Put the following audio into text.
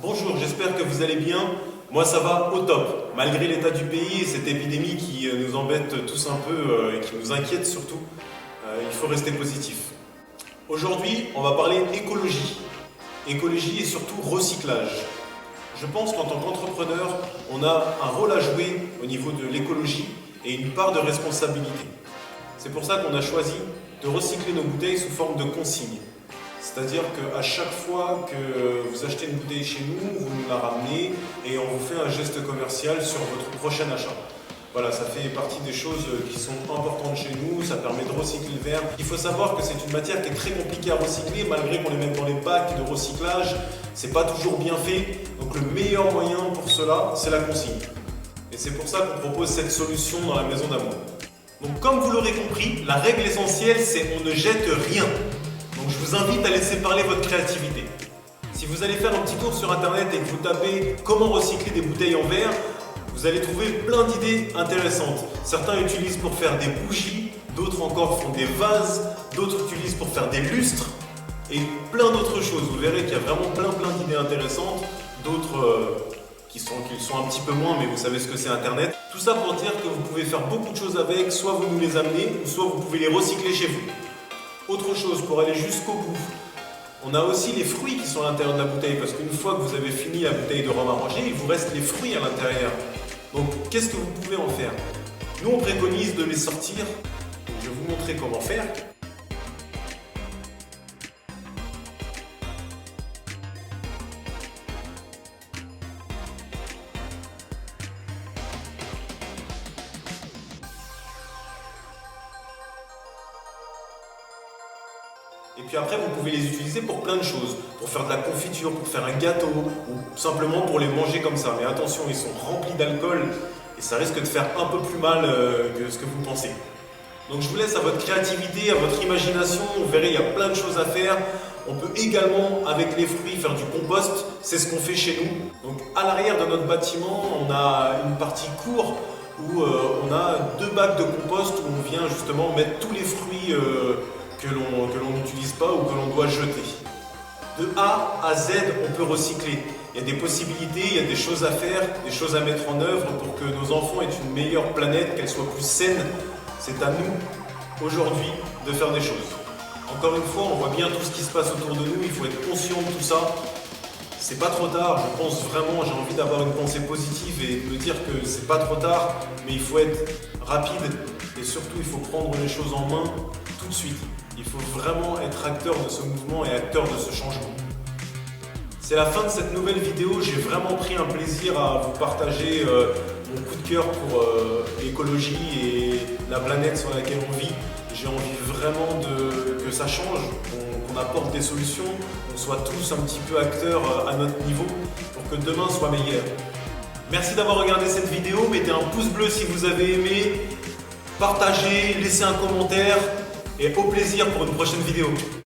Bonjour, j'espère que vous allez bien. Moi ça va au top, malgré l'état du pays et cette épidémie qui nous embête tous un peu et qui nous inquiète surtout. Il faut rester positif. Aujourd'hui, on va parler écologie. Écologie et surtout recyclage. Je pense qu'en tant qu'entrepreneur, on a un rôle à jouer au niveau de l'écologie et une part de responsabilité. C'est pour ça qu'on a choisi de recycler nos bouteilles sous forme de consigne. C'est-à-dire qu'à chaque fois que vous achetez une bouteille chez nous, vous nous la ramenez et on vous fait un geste commercial sur votre prochain achat. Voilà, ça fait partie des choses qui sont importantes chez nous, ça permet de recycler le verre. Il faut savoir que c'est une matière qui est très compliquée à recycler, malgré qu'on les mette dans les bacs de recyclage, c'est pas toujours bien fait. Donc le meilleur moyen pour cela, c'est la consigne. Et c'est pour ça qu'on propose cette solution dans la maison d'amour. Donc comme vous l'aurez compris, la règle essentielle, c'est on ne jette rien. Donc je vous invite à laisser parler votre créativité. Si vous allez faire un petit tour sur internet et que vous tapez comment recycler des bouteilles en verre, vous allez trouver plein d'idées intéressantes. Certains utilisent pour faire des bougies, d'autres encore font des vases, d'autres utilisent pour faire des lustres et plein d'autres choses. Vous verrez qu'il y a vraiment plein d'idées intéressantes, d'autres qui sont un petit peu moins, mais vous savez ce que c'est internet. Tout ça pour dire que vous pouvez faire beaucoup de choses avec, soit vous nous les amenez, ou soit vous pouvez les recycler chez vous. Autre chose, pour aller jusqu'au bout, on a aussi les fruits qui sont à l'intérieur de la bouteille, parce qu'une fois que vous avez fini la bouteille de rhum arrangé, il vous reste les fruits à l'intérieur. Donc qu'est-ce que vous pouvez en faire? Nous on préconise de les sortir, donc je vais vous montrer comment faire. Et puis après, vous pouvez les utiliser pour plein de choses. Pour faire de la confiture, pour faire un gâteau, ou simplement pour les manger comme ça. Mais attention, ils sont remplis d'alcool et ça risque de faire un peu plus mal que ce que vous pensez. Donc je vous laisse à votre créativité, à votre imagination. Vous verrez, il y a plein de choses à faire. On peut également, avec les fruits, faire du compost. C'est ce qu'on fait chez nous. Donc à l'arrière de notre bâtiment, on a une partie cour où on a 2 bacs de compost où on vient justement mettre tous les fruits que l'on n'utilise pas ou que l'on doit jeter. De A à Z, on peut recycler. Il y a des possibilités, il y a des choses à faire, des choses à mettre en œuvre pour que nos enfants aient une meilleure planète, qu'elle soit plus saine. C'est à nous, aujourd'hui, de faire des choses. Encore une fois, on voit bien tout ce qui se passe autour de nous, il faut être conscient de tout ça. C'est pas trop tard, je pense vraiment, j'ai envie d'avoir une pensée positive et de me dire que c'est pas trop tard, mais il faut être rapide et surtout il faut prendre les choses en main tout de suite. Il faut vraiment être acteur de ce mouvement et acteur de ce changement. C'est la fin de cette nouvelle vidéo, j'ai vraiment pris un plaisir à vous partager mon coup de cœur pour l'écologie et la planète sur laquelle on vit. J'ai envie vraiment que ça change, qu'on apporte des solutions, qu'on soit tous un petit peu acteurs à notre niveau pour que demain soit meilleur. Merci d'avoir regardé cette vidéo, mettez un pouce bleu si vous avez aimé, partagez, laissez un commentaire et au plaisir pour une prochaine vidéo.